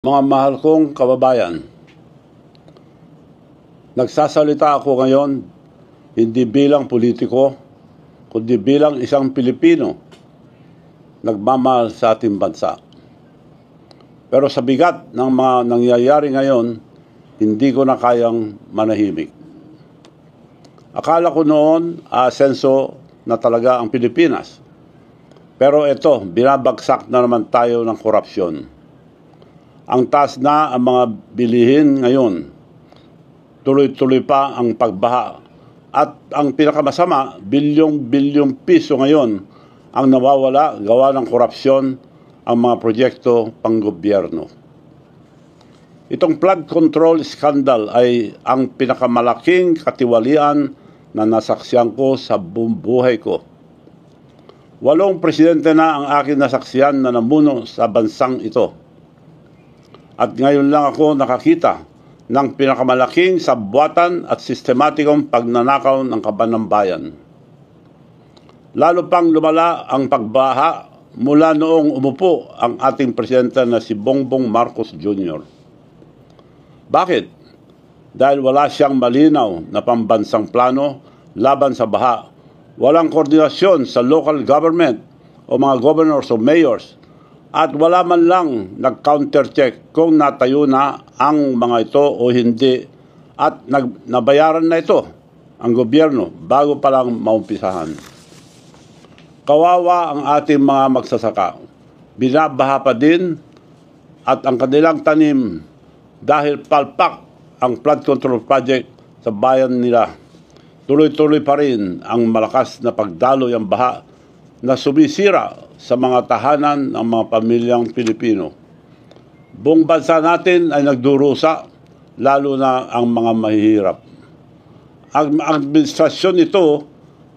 Mga mahal kong kababayan, nagsasalita ako ngayon hindi bilang politiko, kundi bilang isang Pilipino nagmamahal sa ating bansa. Pero sa bigat ng mga nangyayari ngayon, hindi ko na kayang manahimik. Akala ko noon aasenso na talaga ang Pilipinas. Pero ito, binabagsak na naman tayo ng korupsyon. Ang taas na ang mga bilihin ngayon. Tuloy-tuloy pa ang pagbaha. At ang pinakamasama, bilyong-bilyong piso ngayon ang nawawala gawa ng korupsyon ang mga proyekto panggobyerno. Itong flood control scandal ay ang pinakamalaking katiwalian na nasaksiyan ko sa buong buhay ko. 8 presidente na ang aking nasaksiyan na namuno sa bansang ito. At ngayon lang ako nakakita ng pinakamalaking sabwatan at sistematikong pagnanakaw ng kaban ng bayan. Lalo pang lumala ang pagbaha mula noong umupo ang ating presidente na si Bongbong Marcos Jr. Bakit? Dahil wala siyang malinaw na pambansang plano laban sa baha. Walang koordinasyon sa local government o mga governors o mayors. At wala man lang nag-counter-check kung natayo na ang mga ito o hindi at nabayaran na ito ang gobyerno bago pa lang maumpisahan. Kawawa ang ating mga magsasaka. Binabaha pa din at ang kanilang tanim dahil palpak ang flood control project sa bayan nila. Tuloy-tuloy pa rin ang malakas na pagdaloy ang baha na sumisira sa mga tahanan ng mga pamilyang Pilipino. Buong bansa natin ay nagdurusa, lalo na ang mga mahihirap. Ang administrasyon nito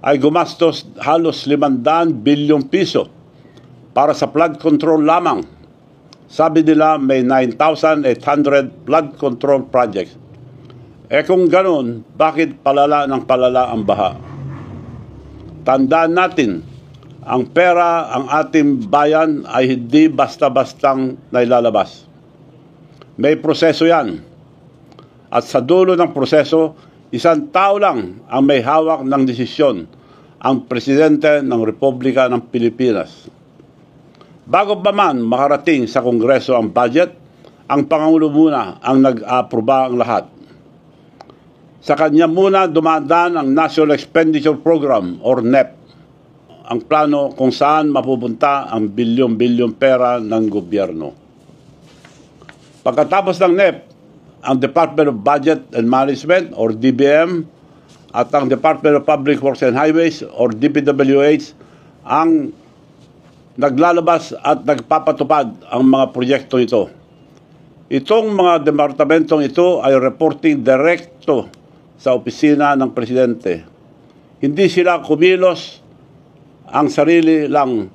ay gumastos halos 500 bilyong piso para sa flood control lamang. Sabi nila may 9,800 flood control projects. Kung ganun, bakit palala ng palala ang baha? Tandaan natin, ang pera, ang ating bayan ay hindi basta-bastang nailalabas. May proseso yan. At sa dulo ng proseso, isang tao lang ang may hawak ng desisyon, ang Presidente ng Republika ng Pilipinas. Bago pa man makarating sa Kongreso ang budget, ang Pangulo muna ang nag-aproba ang lahat. Sa kanya muna dumadaan ang National Expenditure Program or NEP. Ang plano kung saan mapupunta ang bilyong-bilyong pera ng gobyerno. Pagkatapos ng NEP, ang Department of Budget and Management or DBM at ang Department of Public Works and Highways or DPWH ang naglalabas at nagpapatupad ang mga proyekto ito. Itong mga departamentong ito ay reporting direkto sa opisina ng Presidente. Hindi sila kumilos ang sarili lang,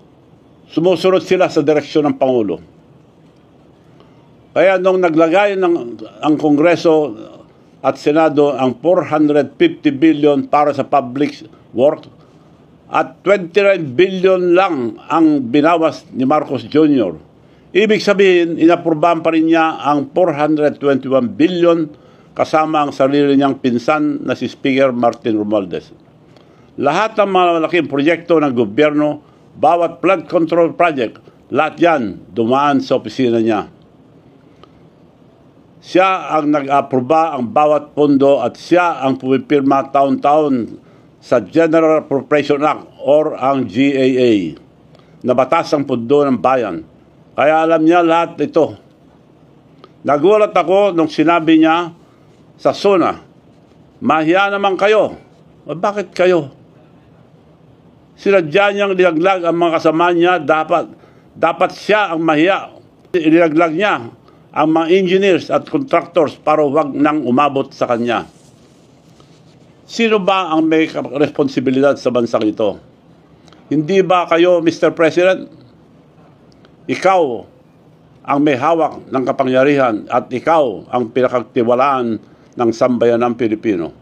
sumusunod sila sa direksyon ng Pangulo. Kaya nung naglagay ang Kongreso at Senado ang 450 billion para sa public work at 29 billion lang ang binawas ni Marcos Jr. Ibig sabihin, inaprubahan pa rin niya ang 421 billion kasama ang sarili niyang pinsan na si Speaker Martin Romualdez. Lahat ng mga malaking proyekto ng gobyerno, bawat flood control project, lahat yan dumaan sa opisina niya. Siya ang nag-aproba ang bawat pondo at siya ang pumipirma taon-taon sa General Appropriation Act or ang GAA na batas ang pondo ng bayan. Kaya alam niya lahat ito. Nagulat ako nung sinabi niya sa SONA, mahiya naman kayo. Bakit kayo? Sinadya niyang nilaglag ang mga kasama niya, dapat siya ang mahiya. Inilaglag niya ang mga engineers at contractors para huwag nang umabot sa kanya. Sino ba ang may responsibilidad sa bansang ito? Hindi ba kayo, Mr. President? Ikaw ang may hawak ng kapangyarihan at ikaw ang pinakatiwalaan ng sambayanang Pilipino.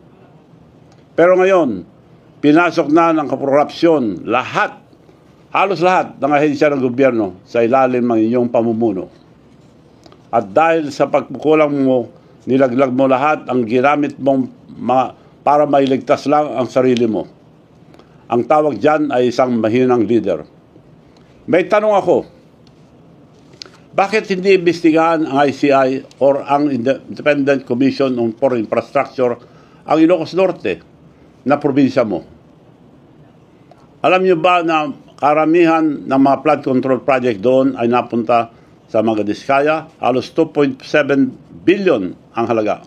Pero ngayon, pinasok na ng korupsyon halos lahat ng ahensya ng gobyerno sa ilalim ng inyong pamumuno. At dahil sa pagkukulang mo, nilaglag mo lahat ang ginamit mong para mailigtas lang ang sarili mo. Ang tawag dyan ay isang mahinang leader. May tanong ako, bakit hindi imbestigahan ang ICI or ang Independent Commission for Infrastructure ang Ilocos Norte na probinsya mo? Alam niyo ba na karamihan ng mga flood control project doon ay napunta sa mga Diskaya? Halos 2.7 billion ang halaga.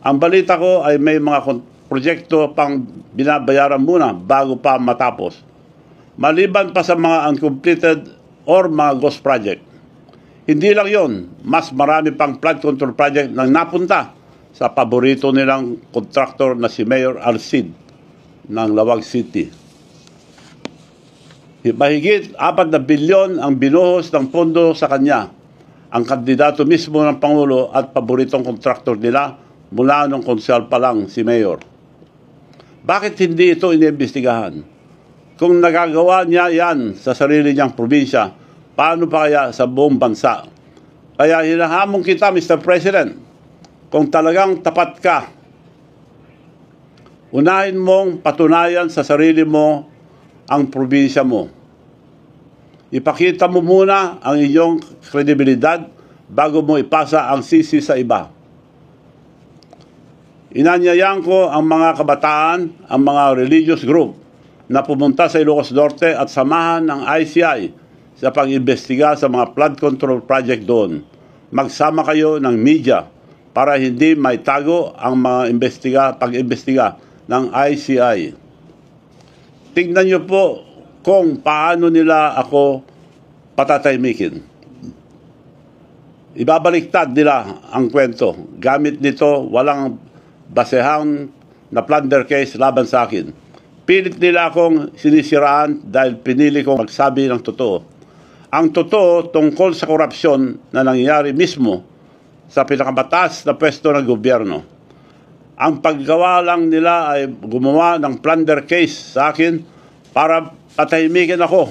Ang balita ko ay may mga proyekto pang binabayaran muna bago pa matapos. Maliban pa sa mga uncompleted or mga ghost project. Hindi lang yon, mas marami pang flood control project na napunta sa paborito nilang kontraktor na si Mayor Alcid ng Lawag City. Mahigit 4 na bilyon ang binuhos ng pondo sa kanya. Ang kandidato mismo ng Pangulo at paboritong kontraktor nila mula nung konsyal pa lang si Mayor. Bakit hindi ito iniimbestigahan? Kung nagagawa niya yan sa sarili niyang probinsya, paano pa kaya sa buong bansa? Kaya hinahamon kita, Mr. President, kung talagang tapat ka, unahin mong patunayan sa sarili mo ang probinsya mo. Ipakita mo muna ang iyong kredibilidad bago mo ipasa ang sisi sa iba. Inanyayan ko ang mga kabataan, ang mga religious group na pumunta sa Ilocos Norte at samahan ng ICI sa pag-imbestiga sa mga flood control project doon. Magsama kayo ng media para hindi maitago ang mga pag-imbestiga ng ICI. Tingnan niyo po kung paano nila ako patataymikin. Ibabaliktad nila ang kwento. Gamit nito, walang basehang na plunder case laban sa akin. Pilit nila akong sinisiraan dahil pinili kong magsabi ng totoo. Ang totoo tungkol sa korupsyon na nangyayari mismo sa pinakamataas na pwesto ng gobyerno. Ang paggawa lang nila ay gumawa ng plunder case sa akin para patahimikin ako.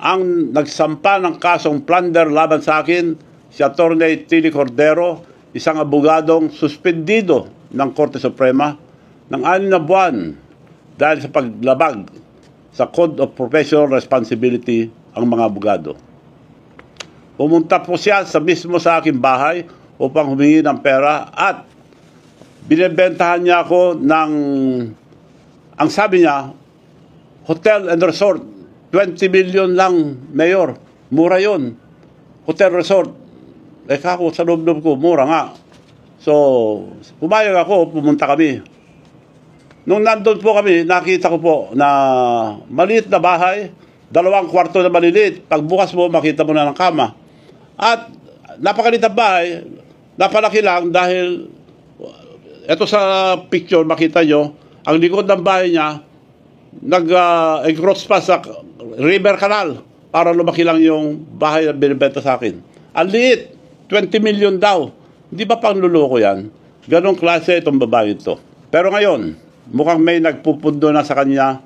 Ang nagsampa ng kasong plunder laban sa akin, si Atty. Tilly Cordero, isang abogadong suspendido ng Korte Suprema ng 6 na buwan dahil sa paglabag sa Code of Professional Responsibility ang mga abogado. Pumunta po siya sa aking bahay upang humingi ng pera at binibentahan niya ako ng, ang sabi niya, hotel and resort, 20 million lang, Mayor. Mura yun. Hotel resort. Kako, sa loob-loob ko, mura nga. So, pumayag ako, pumunta kami. Nung nandun po kami, nakita ko po na maliit na bahay, 2 kwarto na maliliit. Pagbukas mo, makita mo na ng kama. At napakaliit na bahay, napalaki lang dahil ito sa picture, makita nyo, ang likod ng bahay niya, nag-encroach pa sa river canal para lumaki lang yung bahay na binibenta sa akin. Ang liit, 20 million daw. Hindi ba pangluloko yan? Ganong klase itong babae ito. Pero ngayon, mukhang may nagpupundo na sa kanya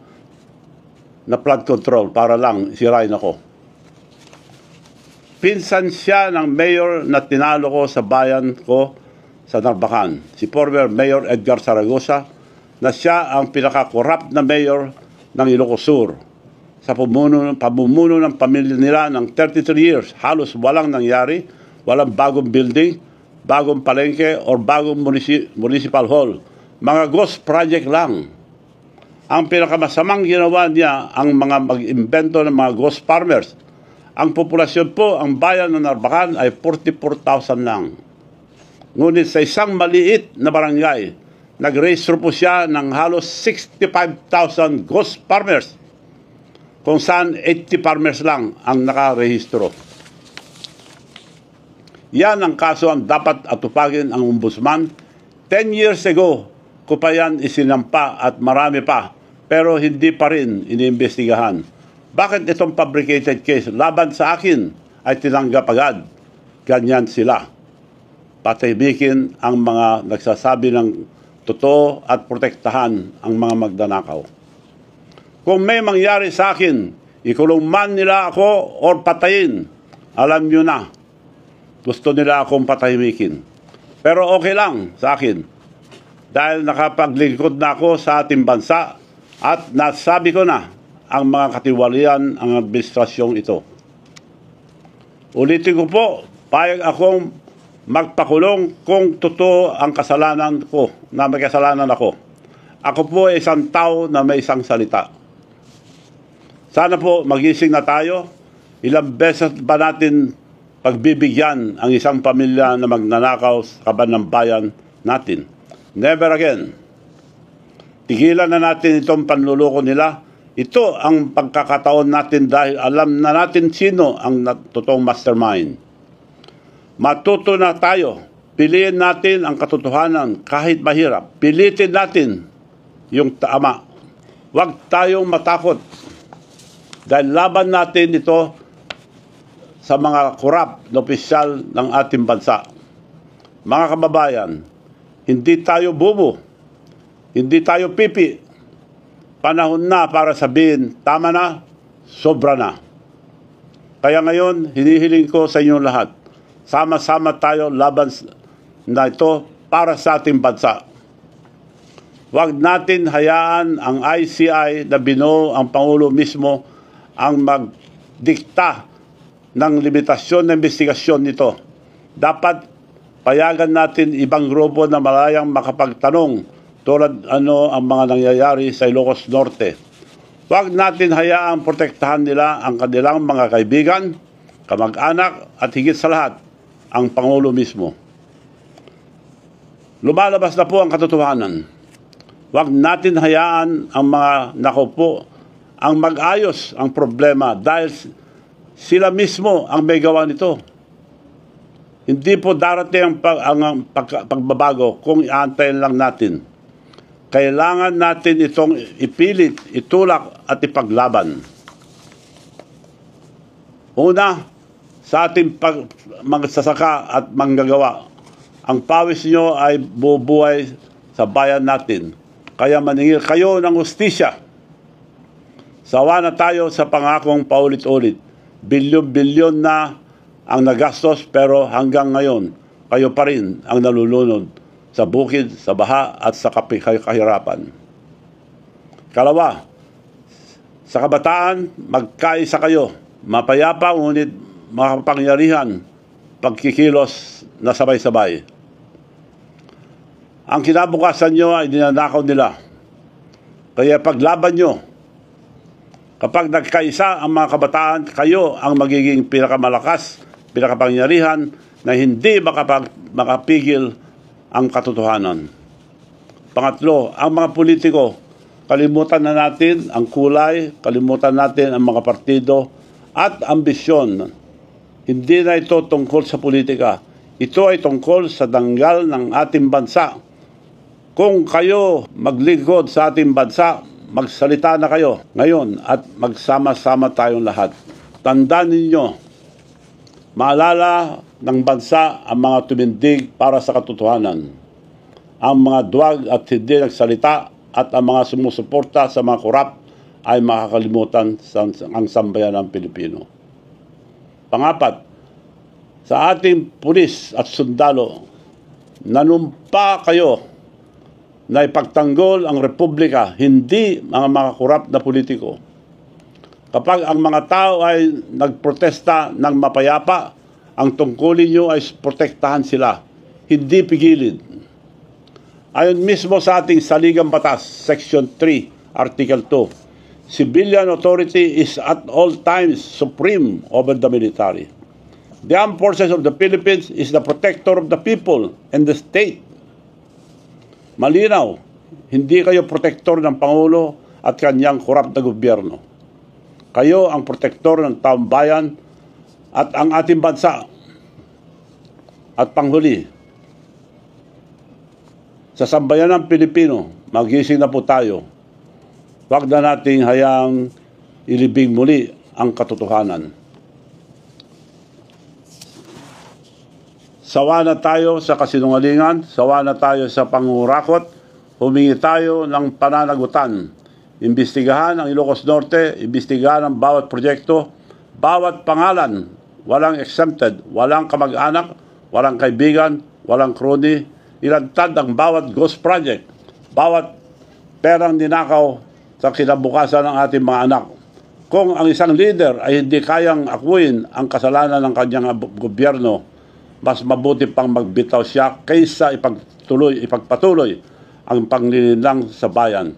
na flood control para lang sirain ako. Pinsan siya ng mayor na tinalo ko sa bayan ko sa Narbacan, si former Mayor Edgar Zaragoza, na siya ang pinaka-corrupt na mayor ng Ilocos Sur. Sa pamumuno ng pamilya nila ng 33 years, halos walang nangyari, walang bagong building, bagong palengke, or bagong municipal hall. Mga ghost project lang. Ang pinakamasamang ginawa niya ang mga mag-imbento ng mga ghost farmers. Ang populasyon po, ang bayan ng Narbacan ay 44,000 lang. Ngunit sa isang maliit na barangay, nag-register po siya ng halos 65,000 ghost farmers, kung saan 80 farmers lang ang nakarehistro. Yan ang kaso ang dapat atupagin ang ombudsman. 10 years ago, ko pa yan isinampa at marami pa, pero hindi pa rin iniimbestigahan. Bakit itong fabricated case laban sa akin ay tinanggap agad? Ganyan sila. Patahimikin ang mga nagsasabi ng totoo at protektahan ang mga magdanakaw. Kung may mangyari sa akin, ikulong man nila ako o patayin, alam nyo na, gusto nila akong patahimikin. Pero okay lang sa akin dahil nakapaglingkod na ako sa ating bansa at nasabi ko na ang mga katiwalian ang administrasyong ito. Ulitin ko po, payag akong magpakulong kung totoo ang kasalanan ko, na may kasalanan ako. Ako po ay isang tao na may isang salita. Sana po magising na tayo. Ilang beses ba natin pagbibigyan ang isang pamilya na magnanakaw sa kaban ng bayan natin? Never again. Tigilan na natin itong panluloko nila. Ito ang pagkakataon natin dahil alam na natin sino ang totoong mastermind. Matuto na tayo. Piliin natin ang katotohanan kahit mahirap. Pilitin natin yung tama. Huwag tayong matakot. Dahil laban natin ito sa mga korap na opisyal ng ating bansa. Mga kababayan, hindi tayo bubo. Hindi tayo pipi. Panahon na para sabihin, tama na, sobra na. Kaya ngayon, hinihiling ko sa inyong lahat, sama-sama tayo laban na ito para sa ating bansa. Huwag natin hayaan ang ICI na binuo ang Pangulo mismo ang magdikta ng limitasyon na investigasyon nito. Dapat payagan natin ibang grupo na malayang makapagtanong tulad ano ang mga nangyayari sa Ilocos Norte. Huwag natin hayaang protektahan nila ang kanilang mga kaibigan, kamag-anak at higit sa lahat, ang Pangulo mismo. Lumalabas na po ang katotohanan. Huwag natin hayaan ang mga nakaupo ang mag-ayos ang problema dahil sila mismo ang may gawa nito. Hindi po darating ang pagbabago kung iantayin lang natin. Kailangan natin itong ipilit, itulak at ipaglaban. Una, sa ating magsasaka at manggagawa, ang pawis nyo ay bubuhay sa bayan natin. Kaya maningil kayo ng hustisya. Sawa na tayo sa pangakong paulit-ulit. Bilyon-bilyon na ang nagastos pero hanggang ngayon, kayo pa rin ang nalulunod sa bukid, sa baha at sa kahirapan. Kalawa, sa kabataan, magkaisa kayo. Mapayapa ngunit makapangyarihan pagkikilos na sabay-sabay. Ang kinabukasan nyo ay dinanakaw nila. Kaya paglaban nyo. Kapag nagkaisa ang mga kabataan, kayo ang magiging pinakamalakas, pinakapangyarihan na hindi makapigil ang katotohanan. Pangatlo, ang mga politiko, kalimutan na natin ang kulay, kalimutan natin ang mga partido at ambisyon. Hindi na ito tungkol sa politika. Ito ay tungkol sa danggal ng ating bansa. Kung kayo maglingkod sa ating bansa, magsalita na kayo ngayon at magsama-sama tayong lahat. Tandaan ninyo, maalala ng bansa ang mga tumindig para sa katotohanan, ang mga duwag at hindi nagsalita at ang mga sumusuporta sa mga korap ay makakalimutan ang sambayan ng Pilipino. Pangapat, sa ating pulis at sundalo, nanumpa kayo na ipagtanggol ang Republika, hindi mga korap na politiko. Kapag ang mga tao ay nagprotesta ng mapayapa, ang tungkulin nyo ay protektahan sila, hindi pigilin. Ayon mismo sa ating saligang batas, Section 3, Article 2, civilian authority is at all times supreme over the military. The Armed Forces of the Philippines is the protector of the people and the state. Malinaw, hindi kayo protektor ng Pangulo at kanyang korap na gobyerno. Kayo ang protektor ng taong bayan at ang ating bansa. At panghuli, sa sambayan ng Pilipino, magising na po tayo. Huwag na nating hayaang ilibing muli ang katotohanan. Sawa na tayo sa kasinungalingan, sawa na tayo sa pangurakot, humingi tayo ng pananagutan. Imbestigahan ang Ilocos Norte, imbestigahan ang bawat proyekto, bawat pangalan walang exempted, walang kamag-anak, walang kaibigan, walang crony. Ilantad ang bawat ghost project, bawat perang ninakaw sa kinabukasan ng ating mga anak. Kung ang isang leader ay hindi kayang akuin ang kasalanan ng kanyang gobyerno, mas mabuti pang magbitaw siya kaysa ipagpatuloy ang panglilinlang sa bayan.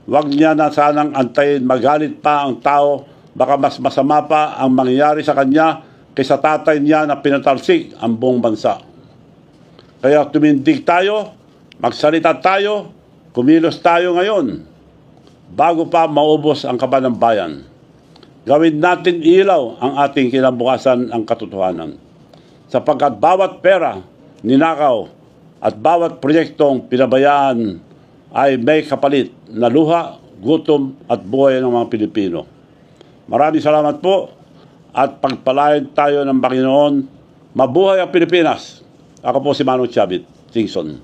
Huwag niya na sanang antayin magalit pa ang tao, baka mas masama pa ang mangyayari sa kanya kaysa tatay niya na pinatalsik ang buong bansa. Kaya tumindig tayo, magsalita tayo, kumilos tayo ngayon bago pa maubos ang kaba ng bayan. Gawin natin ilaw ang ating kinabukasan ang katotohanan. Sapagkat bawat pera, ninakaw, at bawat proyektong pinabayaan ay may kapalit na luha, gutom at buhay ng mga Pilipino. Maraming salamat po at pagpalain tayo ng Panginoon. Mabuhay ang Pilipinas! Ako po si Manong Chavit Tingson.